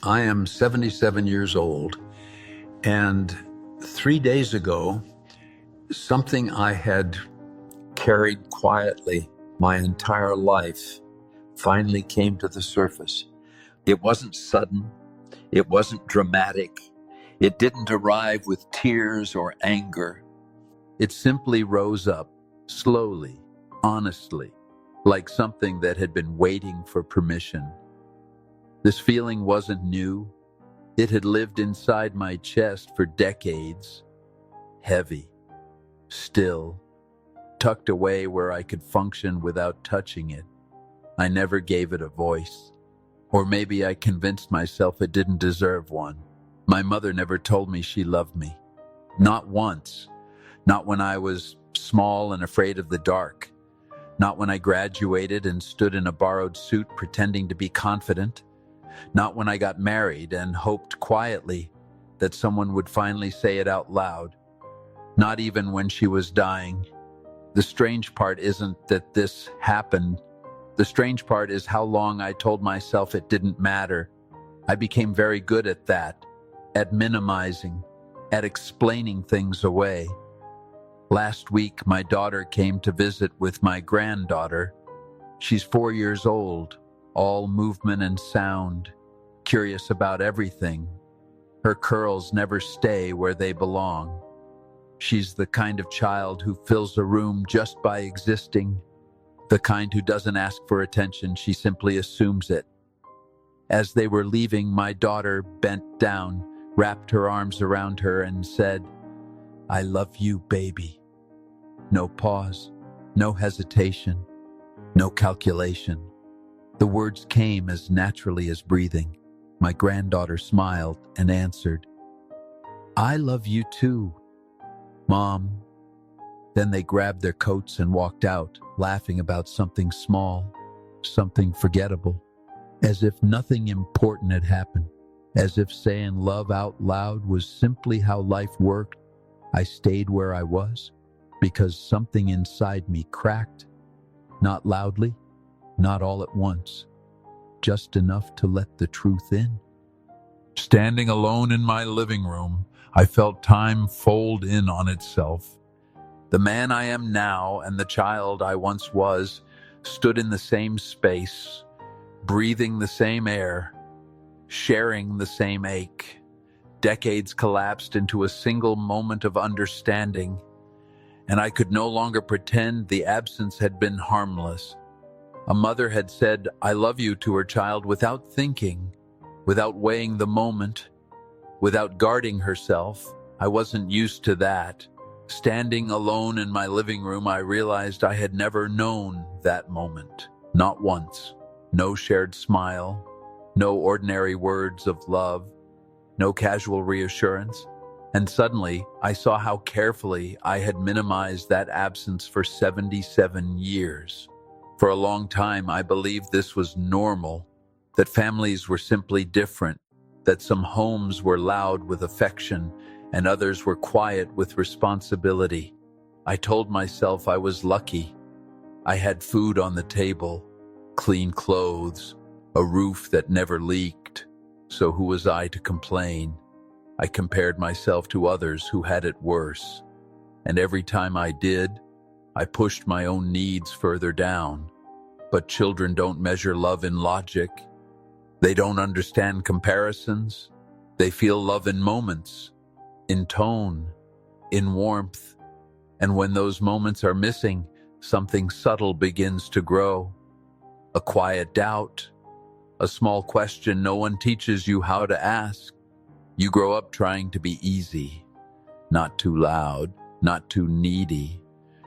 I am 77 years old, and 3 days ago, something I had carried quietly my entire life finally came to the surface. It wasn't sudden, it wasn't dramatic, it didn't arrive with tears or anger. It simply rose up, slowly, honestly, like something that had been waiting for permission. This feeling wasn't new. It had lived inside my chest for decades, heavy, still, tucked away where I could function without touching it. I never gave it a voice. Or maybe I convinced myself it didn't deserve one. My mother never told me she loved me. Not once. Not when I was small and afraid of the dark. Not when I graduated and stood in a borrowed suit pretending to be confident. Not when I got married and hoped quietly that someone would finally say it out loud. Not even when she was dying. The strange part isn't that this happened. The strange part is how long I told myself it didn't matter. I became very good at that, at minimizing, at explaining things away. Last week, my daughter came to visit with my granddaughter. She's 4 years old, all movement and sound, curious about everything. Her curls never stay where they belong. She's the kind of child who fills a room just by existing, the kind who doesn't ask for attention, she simply assumes it. As they were leaving, my daughter bent down, wrapped her arms around her, and said, "I love you, baby." No pause, no hesitation, no calculation. The words came as naturally as breathing. My granddaughter smiled and answered, "I love you too, Mom." Then they grabbed their coats and walked out, laughing about something small, something forgettable, as if nothing important had happened, as if saying love out loud was simply how life worked. I stayed where I was because something inside me cracked, not loudly, not all at once, just enough to let the truth in. Standing alone in my living room, I felt time fold in on itself. The man I am now and the child I once was stood in the same space, breathing the same air, sharing the same ache. Decades collapsed into a single moment of understanding, and I could no longer pretend the absence had been harmless. A mother had said, "I love you" to her child without thinking, without weighing the moment, without guarding herself. I wasn't used to that. Standing alone in my living room, I realized I had never known that moment. Not once. No shared smile, no ordinary words of love, no casual reassurance. And suddenly, I saw how carefully I had minimized that absence for 77 years. For a long time, I believed this was normal, that families were simply different, that some homes were loud with affection and others were quiet with responsibility. I told myself I was lucky. I had food on the table, clean clothes, a roof that never leaked. So who was I to complain? I compared myself to others who had it worse. And every time I did, I pushed my own needs further down. But children don't measure love in logic. They don't understand comparisons. They feel love in moments, in tone, in warmth. And when those moments are missing, something subtle begins to grow. A quiet doubt, a small question no one teaches you how to ask. You grow up trying to be easy, not too loud, not too needy.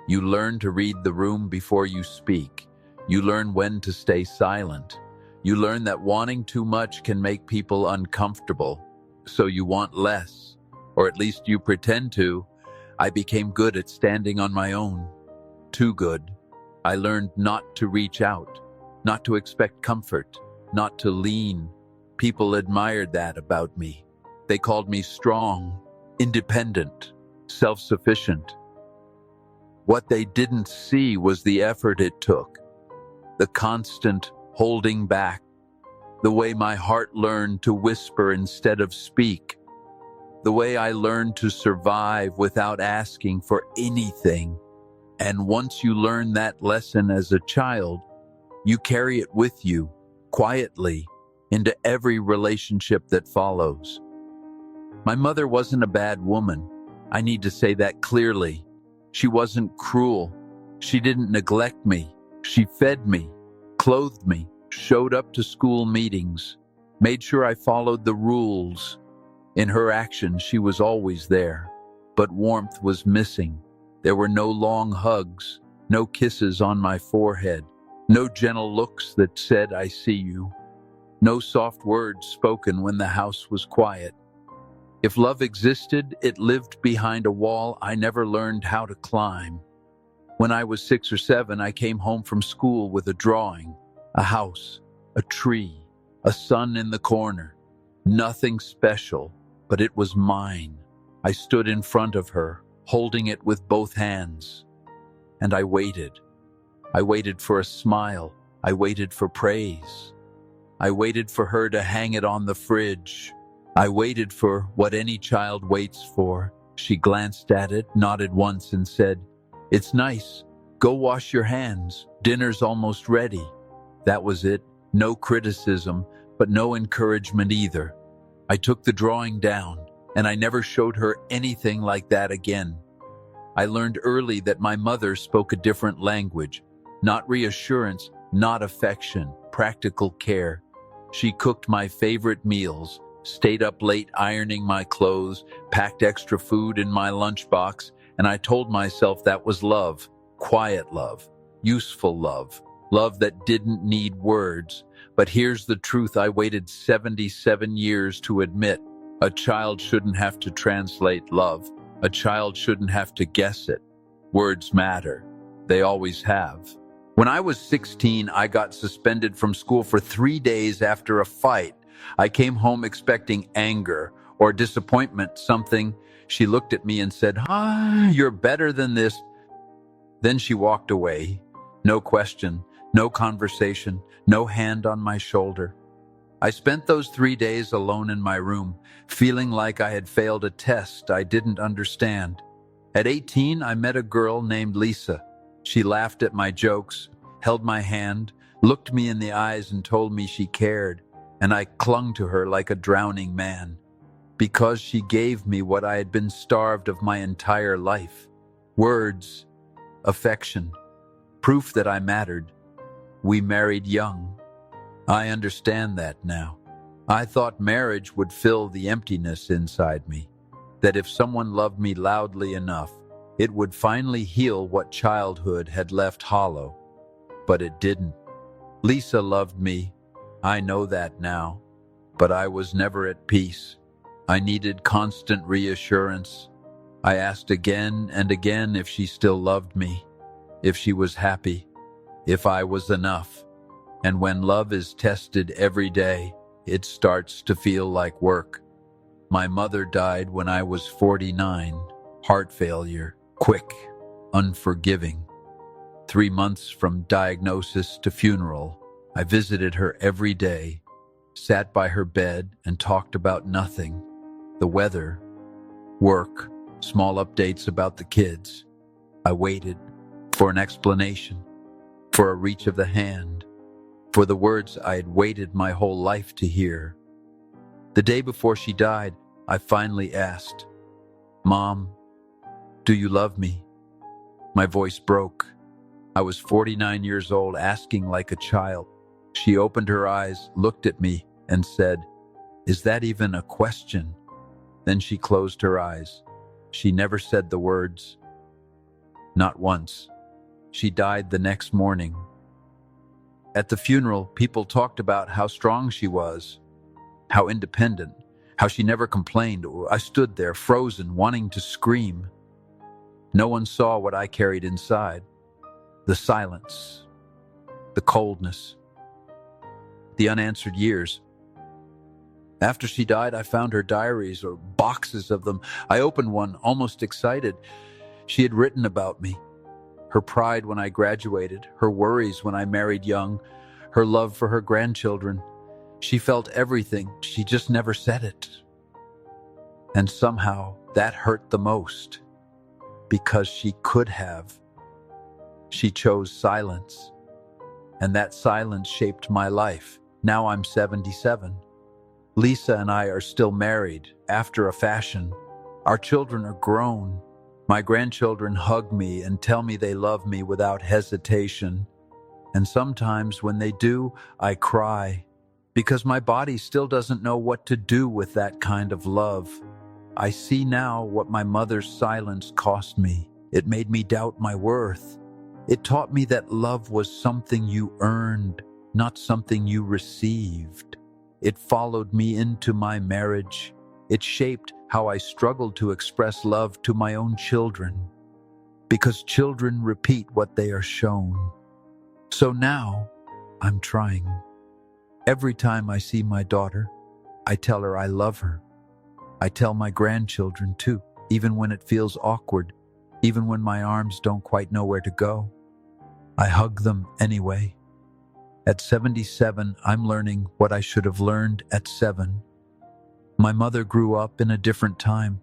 You learn to read the room before you speak. You learn when to stay silent. You learn that wanting too much can make people uncomfortable, so you want less, or at least you pretend to. I became good at standing on my own. Too good. I learned not to reach out, not to expect comfort, not to lean. People admired that about me. They called me strong, independent, self-sufficient. What they didn't see was the effort it took, the constant holding back, the way my heart learned to whisper instead of speak, the way I learned to survive without asking for anything. And once you learn that lesson as a child, you carry it with you, quietly, into every relationship that follows. My mother wasn't a bad woman. I need to say that clearly. She wasn't cruel. She didn't neglect me. She fed me, clothed me, showed up to school meetings, made sure I followed the rules. In her actions, she was always there, but warmth was missing. There were no long hugs, no kisses on my forehead, no gentle looks that said, "I see you," no soft words spoken when the house was quiet. If love existed, it lived behind a wall I never learned how to climb. When I was 6 or 7, I came home from school with a drawing, a house, a tree, a sun in the corner. Nothing special, but it was mine. I stood in front of her, holding it with both hands. And I waited. I waited for a smile. I waited for praise. I waited for her to hang it on the fridge. I waited for what any child waits for. She glanced at it, nodded once, and said, "It's nice. Go wash your hands. Dinner's almost ready." That was it. No criticism, but no encouragement either. I took the drawing down, and I never showed her anything like that again. I learned early that my mother spoke a different language. Not reassurance, not affection, practical care. She cooked my favorite meals, stayed up late ironing my clothes, packed extra food in my lunchbox, and I told myself that was love. Quiet love, useful love, love that didn't need words. But here's the truth I waited 77 years to admit. A child shouldn't have to translate love. A child shouldn't have to guess it. Words matter. They always have. When I was 16, I got suspended from school for 3 days after a fight. I came home expecting anger or disappointment, something. She looked at me and said, "You're better than this." Then she walked away. No question, no conversation, no hand on my shoulder. I spent those 3 days alone in my room, feeling like I had failed a test I didn't understand. At 18, I met a girl named Lisa. She laughed at my jokes, held my hand, looked me in the eyes and told me she cared, and I clung to her like a drowning man. Because she gave me what I had been starved of my entire life. Words, affection, proof that I mattered. We married young. I understand that now. I thought marriage would fill the emptiness inside me, that if someone loved me loudly enough, it would finally heal what childhood had left hollow. But it didn't. Lisa loved me. I know that now. But I was never at peace. I needed constant reassurance. I asked again and again if she still loved me, if she was happy, if I was enough. And when love is tested every day, it starts to feel like work. My mother died when I was 49, heart failure, quick, unforgiving. 3 months from diagnosis to funeral, I visited her every day, sat by her bed and talked about nothing. The weather, work, small updates about the kids. I waited for an explanation, for a reach of the hand, for the words I had waited my whole life to hear. The day before she died, I finally asked, "Mom, do you love me?" My voice broke. I was 49 years old, asking like a child. She opened her eyes, looked at me, and said, "Is that even a question?" Then she closed her eyes. She never said the words. Not once. She died the next morning. At the funeral, people talked about how strong she was, how independent, how she never complained. I stood there, frozen, wanting to scream. No one saw what I carried inside. The silence, the coldness, the unanswered years. After she died, I found her diaries, or boxes of them. I opened one, almost excited. She had written about me. Her pride when I graduated, her worries when I married young, her love for her grandchildren. She felt everything, she just never said it. And somehow that hurt the most, because she could have. She chose silence, and that silence shaped my life. Now I'm 77. Lisa and I are still married, after a fashion. Our children are grown. My grandchildren hug me and tell me they love me without hesitation. And sometimes when they do, I cry, because my body still doesn't know what to do with that kind of love. I see now what my mother's silence cost me. It made me doubt my worth. It taught me that love was something you earned, not something you received. It followed me into my marriage. It shaped how I struggled to express love to my own children, because children repeat what they are shown. So now, I'm trying. Every time I see my daughter, I tell her I love her. I tell my grandchildren too, even when it feels awkward, even when my arms don't quite know where to go. I hug them anyway. At 77, I'm learning what I should have learned at 7. My mother grew up in a different time.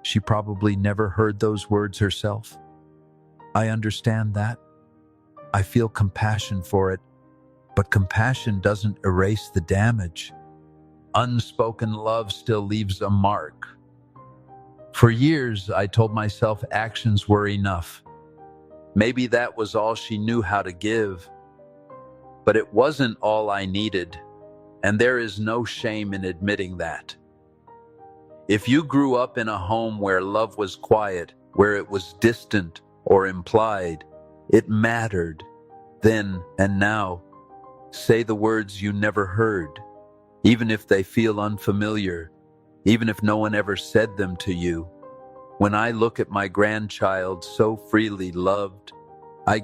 She probably never heard those words herself. I understand that. I feel compassion for it, but compassion doesn't erase the damage. Unspoken love still leaves a mark. For years, I told myself actions were enough. Maybe that was all she knew how to give. But it wasn't all I needed, and there is no shame in admitting that. If you grew up in a home where love was quiet, where it was distant or implied, it mattered. Then and now, say the words you never heard, even if they feel unfamiliar, even if no one ever said them to you. When I look at my grandchild so freely loved, I